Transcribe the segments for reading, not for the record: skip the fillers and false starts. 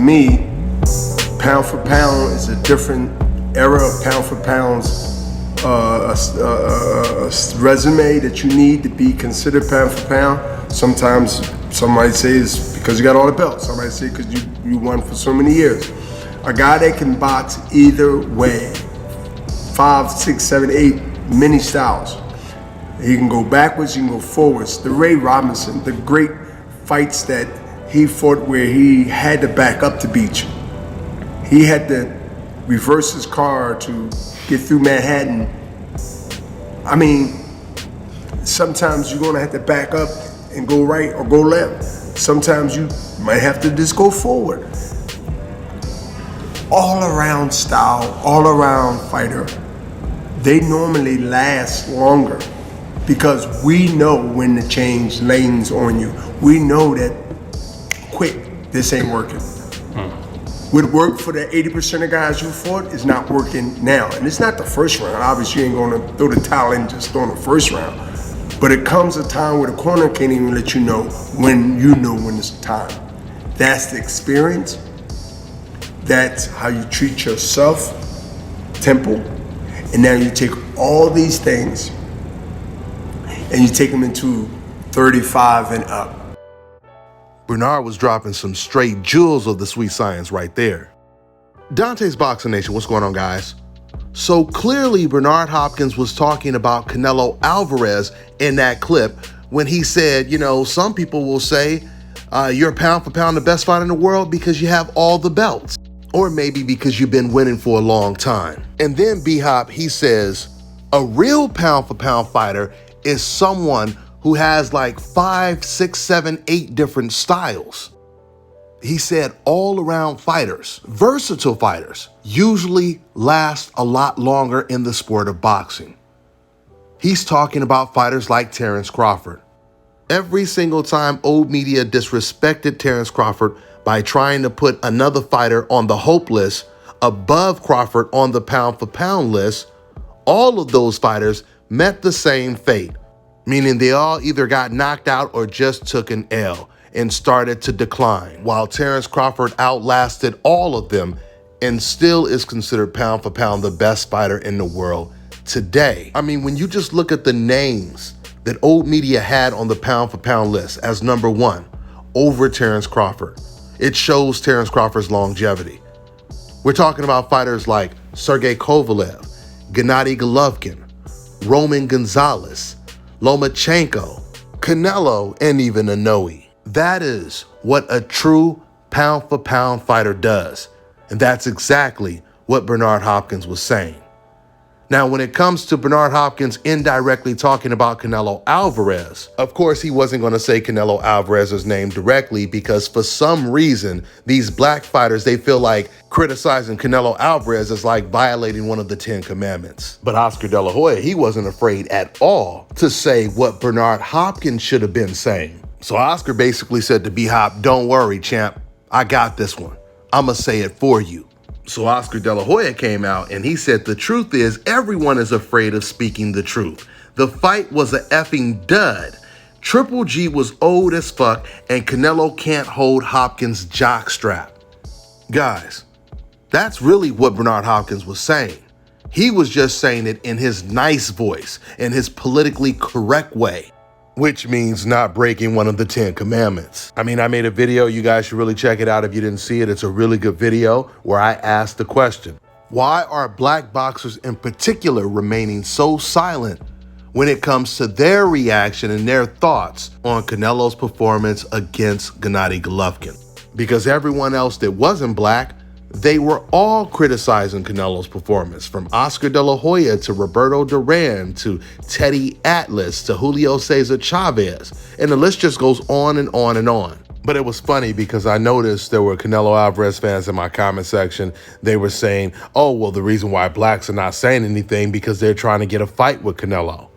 me, pound for pound is a different era of pound for pounds. A resume that you need to be considered pound for pound. Sometimes somebody say it's because you got all the belts. Somebody say because you won for so many years. A guy that can box either way, 5, 6, 7, 8, many styles. He can go backwards, he can go forwards. The Ray Robinson, the great fights that he fought where he had to back up to beat you. He had to reverse his car to get through Manhattan. I mean, sometimes you're gonna have to back up and go right or go left. Sometimes you might have to just go forward. All around style, all around fighter, they normally last longer because we know when to change lanes on you. We know that quick, this ain't working. What worked for the 80% of guys you fought is not working now. And it's not the first round. Obviously, you ain't gonna throw the towel in just on the first round. But it comes a time where the corner can't even let you know when it's time. That's the experience. That's how you treat yourself, temple. And now you take all these things and you take them into 35 and up. Bernard was dropping some straight jewels of the sweet science right there. Dante's Boxing Nation, what's going on, guys? So clearly Bernard Hopkins was talking about Canelo Alvarez in that clip when he said, some people will say you're pound for pound the best fighter in the world because you have all the belts, or maybe because you've been winning for a long time. And then B-Hop, he says, a real pound for pound fighter is someone who has like 5, 6, 7, 8 different styles. He said all around fighters, versatile fighters, usually last a lot longer in the sport of boxing. He's talking about fighters like Terence Crawford. Every single time old media disrespected Terence Crawford by trying to put another fighter on the hope list above Crawford on the pound for pound list, all of those fighters met the same fate. Meaning they all either got knocked out or just took an L and started to decline, while Terence Crawford outlasted all of them and still is considered pound for pound the best fighter in the world today. I mean, when you just look at the names that old media had on the pound for pound list as number 1 over Terence Crawford, it shows Terence Crawford's longevity. We're talking about fighters like Sergey Kovalev, Gennady Golovkin, Roman Gonzalez, Lomachenko, Canelo, and even Inoue. That is what a true pound for pound fighter does. And that's exactly what Bernard Hopkins was saying. Now, when it comes to Bernard Hopkins indirectly talking about Canelo Alvarez, of course, he wasn't going to say Canelo Alvarez's name directly because for some reason, these black fighters, they feel like criticizing Canelo Alvarez is like violating one of the 10 commandments. But Oscar De La Hoya, he wasn't afraid at all to say what Bernard Hopkins should have been saying. So Oscar basically said to B-Hop, don't worry, champ, I got this one. I'ma say it for you. So Oscar De La Hoya came out and he said, the truth is everyone is afraid of speaking the truth. The fight was a effing dud. Triple G was old as fuck and Canelo can't hold Hopkins' jock strap. Guys, that's really what Bernard Hopkins was saying. He was just saying it in his nice voice, in his politically correct way, which means not breaking one of the 10 commandments. I mean, I made a video. You guys should really check it out if you didn't see it. It's a really good video where I asked the question, why are black boxers in particular remaining so silent when it comes to their reaction and their thoughts on Canelo's performance against Gennady Golovkin? Because everyone else that wasn't black, they were all criticizing Canelo's performance, from Oscar De La Hoya to Roberto Duran to Teddy Atlas to Julio Cesar Chavez. And the list just goes on and on and on. But it was funny because I noticed there were Canelo Alvarez fans in my comment section. They were saying, oh, well, the reason why blacks are not saying anything because they're trying to get a fight with Canelo.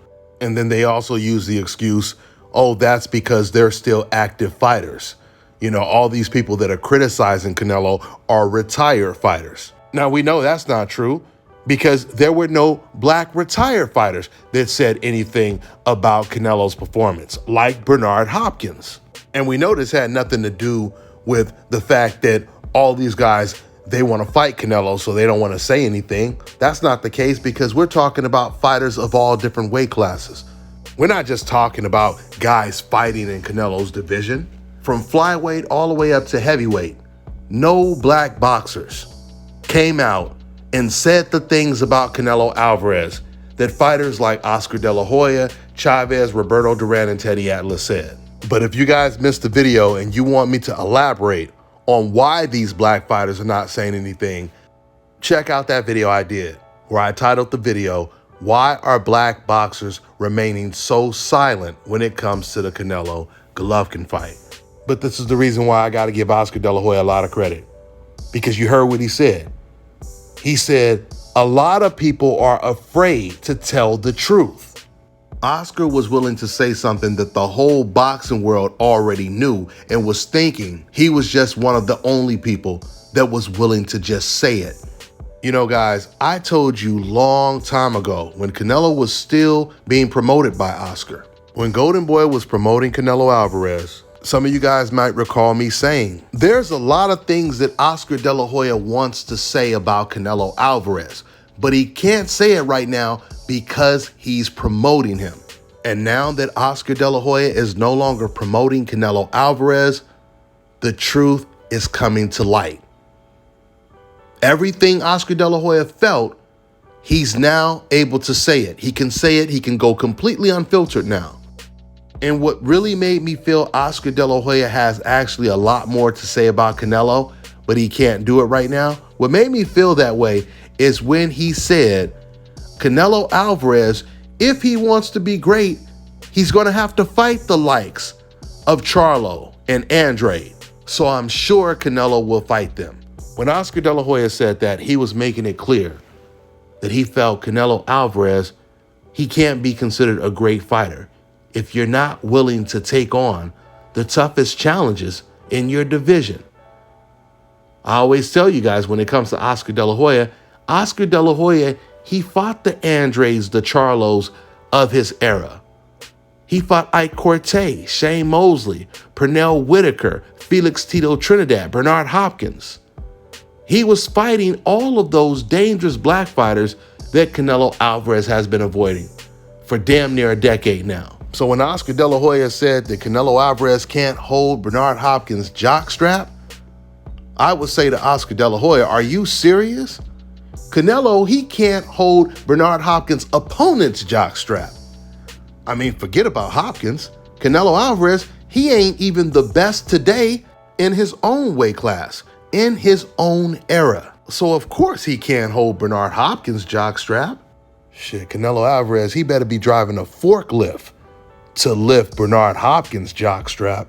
And then they also use the excuse, oh, that's because they're still active fighters. You know, all these people that are criticizing Canelo are retired fighters. Now, we know that's not true because there were no black retired fighters that said anything about Canelo's performance, like Bernard Hopkins. And we know this had nothing to do with the fact that all these guys, they want to fight Canelo, so they don't want to say anything. That's not the case, because we're talking about fighters of all different weight classes. We're not just talking about guys fighting in Canelo's division. From flyweight all the way up to heavyweight, no black boxers came out and said the things about Canelo Alvarez that fighters like Oscar De La Hoya, Chavez, Roberto Duran, and Teddy Atlas said. But if you guys missed the video and you want me to elaborate on why these black fighters are not saying anything, check out that video I did, where I titled the video, "Why Are Black Boxers Remaining So Silent When It Comes to the Canelo Golovkin Fight?" But this is the reason why I got to give Oscar De La Hoya a lot of credit, because you heard what he said. He said, a lot of people are afraid to tell the truth. Oscar was willing to say something that the whole boxing world already knew and was thinking he was just one of the only people that was willing to just say it. You know, guys, I told you long time ago when Canelo was still being promoted by Oscar, when Golden Boy was promoting Canelo Alvarez, some of you guys might recall me saying, there's a lot of things that Oscar De La Hoya wants to say about Canelo Alvarez, but he can't say it right now because he's promoting him. And now that Oscar De La Hoya is no longer promoting Canelo Alvarez, the truth is coming to light. Everything Oscar De La Hoya felt, he's now able to say it. He can say it. He can go completely unfiltered now. And what really made me feel Oscar De La Hoya has actually a lot more to say about Canelo, but he can't do it right now, what made me feel that way is when he said, Canelo Alvarez, if he wants to be great, he's going to have to fight the likes of Charlo and Andre. So I'm sure Canelo will fight them. When Oscar De La Hoya said that, he was making it clear that he felt Canelo Alvarez, he can't be considered a great fighter if you're not willing to take on the toughest challenges in your division. I always tell you guys, when it comes to Oscar De La Hoya, he fought the Andres, the Charlos of his era. He fought Ike Cortez, Shane Mosley, Pernell Whitaker, Felix Tito Trinidad, Bernard Hopkins. He was fighting all of those dangerous black fighters that Canelo Alvarez has been avoiding for damn near a decade now. So when Oscar De La Hoya said that Canelo Alvarez can't hold Bernard Hopkins' jock strap, I would say to Oscar De La Hoya, are you serious? Canelo, he can't hold Bernard Hopkins' opponent's jock strap. I mean, forget about Hopkins. Canelo Alvarez, he ain't even the best today in his own weight class, in his own era. So of course he can't hold Bernard Hopkins' jock strap. Shit, Canelo Alvarez, he better be driving a forklift to lift Bernard Hopkins' jock strap.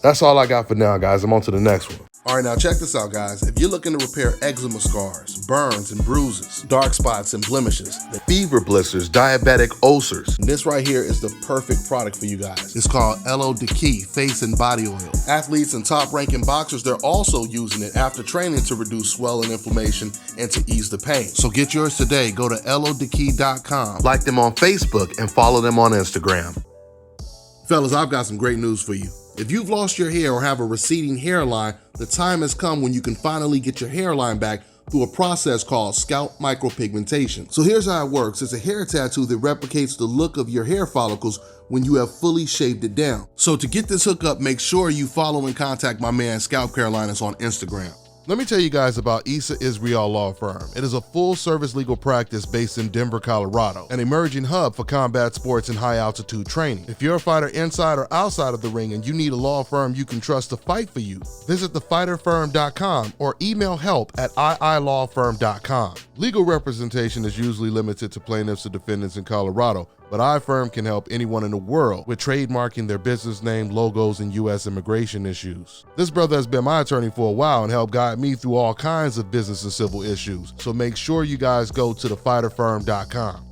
That's all I got for now, guys. I'm on to the next one. All right, now check this out, guys. If you're looking to repair eczema scars, burns and bruises, dark spots and blemishes, fever blisters, diabetic ulcers, this right here is the perfect product for you guys. It's called Elo Diki Face and Body Oil. Athletes and top-ranking boxers, they're also using it after training to reduce swelling, inflammation, and to ease the pain. So get yours today. Go to elodiki.com, like them on Facebook, and follow them on Instagram. Fellas, I've got some great news for you. If you've lost your hair or have a receding hairline, the time has come when you can finally get your hairline back through a process called scalp micropigmentation. So here's how it works. It's a hair tattoo that replicates the look of your hair follicles when you have fully shaved it down. So to get this hookup, make sure you follow and contact my man Scalp Carolinas on Instagram. Let me tell you guys about Issa Israel Law Firm. It is a full-service legal practice based in Denver, Colorado, an emerging hub for combat sports and high-altitude training. If you're a fighter inside or outside of the ring and you need a law firm you can trust to fight for you, visit thefighterfirm.com or email help@iilawfirm.com. Legal representation is usually limited to plaintiffs or defendants in Colorado, but iFirm can help anyone in the world with trademarking their business name, logos, and U.S. immigration issues. This brother has been my attorney for a while and helped guide me through all kinds of business and civil issues, so make sure you guys go to thefighterfirm.com.